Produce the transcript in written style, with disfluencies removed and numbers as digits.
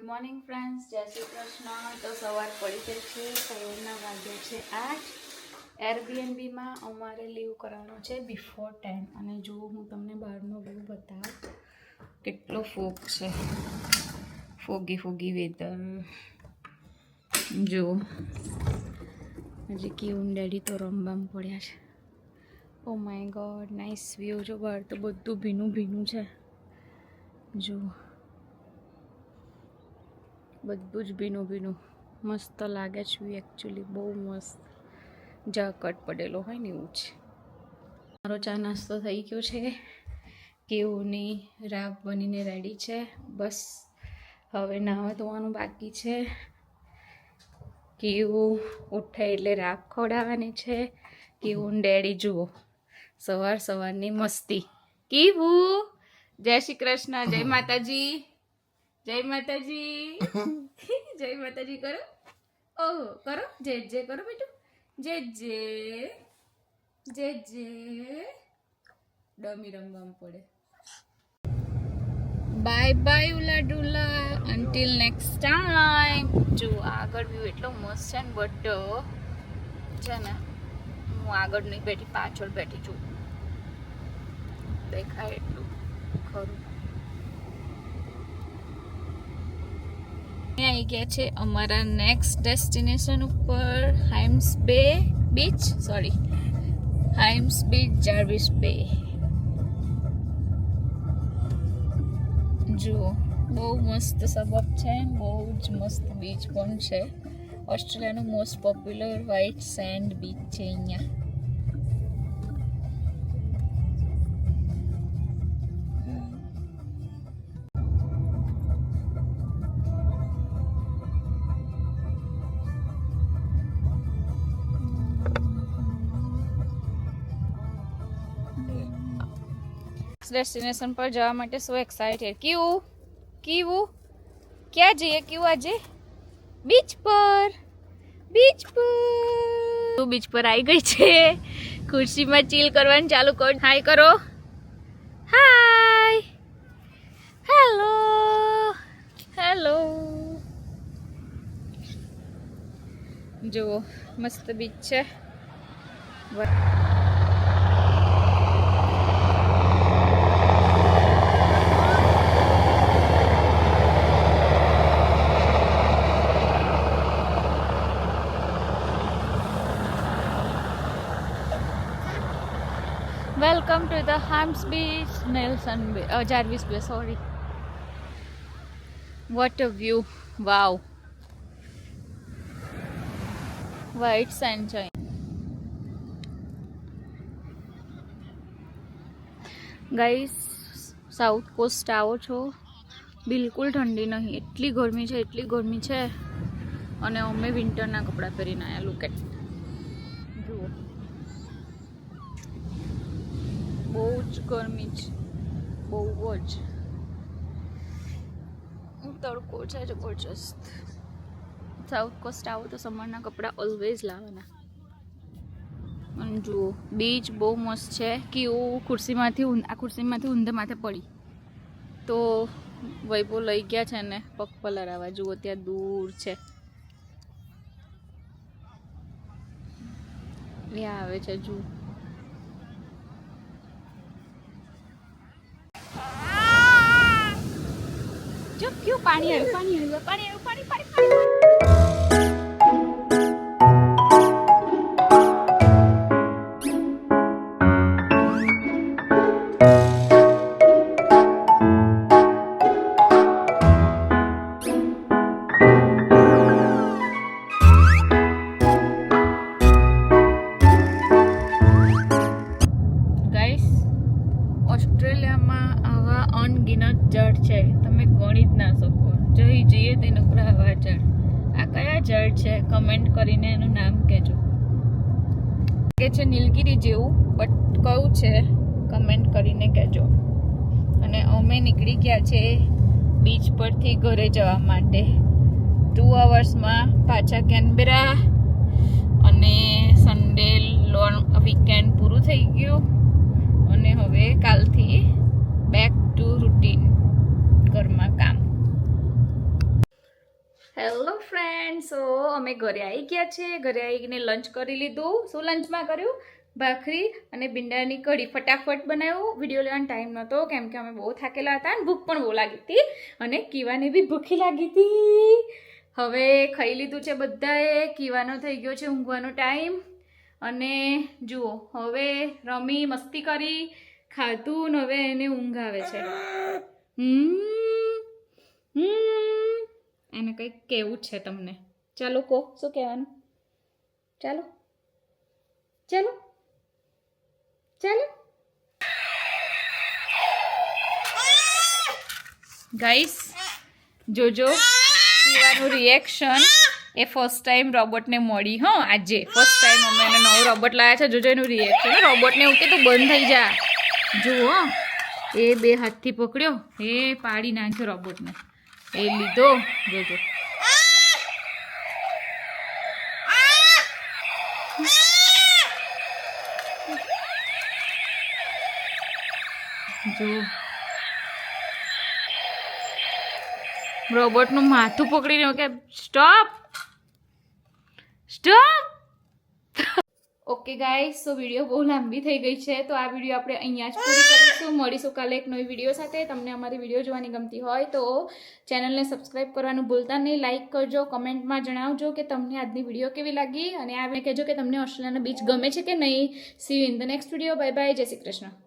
Morning friends, જય શ્રી કૃષ્ણ. તો સવાર પડી ગઈ છે, સવારના વાગે છે 8. એરબીએનબીમાં અમારે લીવ કરવાનો છે બિફોર 10. અને જો હું તમને બહારનો વ્યૂ બતાવું, કેટલો ફોગ છે, ફોગી વેધર. જો હજી કેવું ડેડી તો રમવામ પડ્યા છે. Oh my God, nice view. જો બહાર તો બધું ભીનું ભીનું છે. જો બધું જ ભીનું ભીનું મસ્ત લાગે છે. એકચ્યુઅલી બહુ મસ્ત ઝાકળ પડેલો હોય ને એવું છે. મારો ચા નાસ્તો થઈ ગયો છે. કેવુંની રાબ બનીને રેડી છે. બસ હવે નાવા ધોવાનું બાકી છે. કેવું ઉઠે એટલે રાબ ખવડાવવાની છે. કેવું ડેડી જુઓ સવારની મસ્તી. કેવું જય શ્રી કૃષ્ણ, જય માતાજી, જય માતાજી, જય માતાજી કરો. ઓહો કરો, જય જય કરો બેટું, જય જય, જય જય. ડમી રમવામાં પડે. બાય બાય ઉલા ડુલા, અન્ટિલ નેક્સ્ટ ટાઈમ. જો આગળ વ્યૂ એટલો મસ્ત છે ને, બટ છે ને હું આગળ નહીં બેઠી, પાછળ બેઠી છું. દેખાય એટલું ખરું. આવી ગયા છે અમારા નેક્સ્ટ ડેસ્ટિનેશન ઉપર, હાઇમ્સ બે બીચ, હાઇમ્સ બીચ, જાર્વિસ બે. જુઓ બહુ મસ્ત સબબ છે, બહુ જ મસ્ત બીચ પણ છે. ઓસ્ટ્રેલિયાનું most popular white sand beach છે અહીંયા. ડેસ્ટિનેશન પર જવા માટે સો એક્સાઇટેડ. કેવું ક્યાં જઈએ? કેવું આજે બીચ પર બીચ પર આવી ગઈ છે. ખુરશીમાં ચીલ કરવાનું ચાલુ કર. હાય કરો. હાય, હેલો. જુઓ મસ્ત બીચ છે. Welcome to the Hamp's Beach, Nelson Bay, Jarvis Bay, sorry. What a view, wow. White sunshine. Guys, south cost આવો છો, બિલકુલ ઠંડી નહીં, એટલી ગરમી છે. અને અમે વિન્ટરના કપડાં પહેરીને આવ્યા. લુક એટ, જુઓ બહુ જ ગરમી છે, બહુ જ તડકો છે જબરજસ્ત. સાઉથ કોસ્ટ આવો તો સમરના કપડાં ઓલવેઝ લાવવાના. અને જુઓ બીચ બહુ મસ્ત છે. કેવું આ ખુરશીમાંથી ઊંધે માથે પડી તો વૈભવ લઈ ગયા છે ને પગ પલરાવા. જુઓ ત્યાં દૂર છે, ત્યાં આવે છે. જુઓ જો ક્યું પાણી આવ્યું. ઓસ્ટ્રેલિયામાં આવા અનગિનત જળ છે, તમે ગણી જ ના શકો. જઈએ તેનો આવા જળ. આ કયા જળ છે? કમેન્ટ કરીને એનું નામ કહેજો. કે છે નીલગિરી જેવું, બટ કયું છે કમેન્ટ કરીને કહેજો. અને અમે નીકળી ગયા છે બીચ પરથી ઘરે જવા માટે. 2 અવર્સમાં પાછા કેનબેરા. અને સન્ડે લોંગ વીકેન્ડ પૂરું થઈ ગયું. અને હવે કાલથી બેક ટુ રૂટીન ઘરમાં કામ. હેલો ફ્રેન્ડ, સો અમે ઘરે આવી ગયા છે. ઘરે આવીને લંચ કરી લીધું. શું લંચમાં કર્યું? ભાખરી અને ભીંડાની કઢી. ફટાફટ બનાવ્યું. વિડીયો લેવાનો ટાઈમ નહોતો કેમ કે અમે બહુ થાકેલા હતા અને ભૂખ પણ બહુ લાગી હતી અને કીવાને બી ભૂખી લાગી હતી. હવે ખાઈ લીધું છે બધાએ. કીવાનો થઈ ગયો છે ઊંઘવાનો ટાઈમ. અને જુઓ, હવે રમી મસ્તી કરી, ખાધું ને હવે એને ઊંઘ આવે છે. એને કંઈક કહેવું છે તમને. ચાલો કહો, શું કહેવાનું? ચાલો ચાલો ચાલો ગાઈસ, જોજો કીવાનું રિએક્શન. એ ફર્સ્ટ ટાઈમ રોબોટને મળી. હા, આજે ફર્સ્ટ ટાઈમ અમે એને નવું રોબોટ લાવ્યા છે. જોજો એનું રિએક્શન. રોબોટને એવું કે તું બંધ થઈ જા. જુઓ, એ બે હાથથી પકડ્યો, એ પાડી નાખ્યો રોબોટને. એ લીધો. જોજો, જો રોબોટનું માથું પકડીને કે સ્ટોપ સ્ટોપ. ઓકે ગાઈસ, સો વિડીયો બહુ લાંબી થઈ ગઈ છે, તો આ વિડીયો આપણે અહીંયા જ પૂરી કરીશું. મળીશું કાલે એક નવી વિડીયો સાથે. તમને અમારી વિડીયો જોવાની ગમતી હોય તો ચેનલને સબસ્ક્રાઈબ કરવાનું ભૂલતા નહીં. લાઇક કરજો, કમેન્ટમાં જણાવજો કે તમને આજની વિડીયો કેવી લાગી અને આ કહેજો કે તમને ઓસ્ટ્રેલિયાનો બીચ ગમે છે કે નહીં. C you in the next video. Bye bye. જય શ્રી કૃષ્ણ.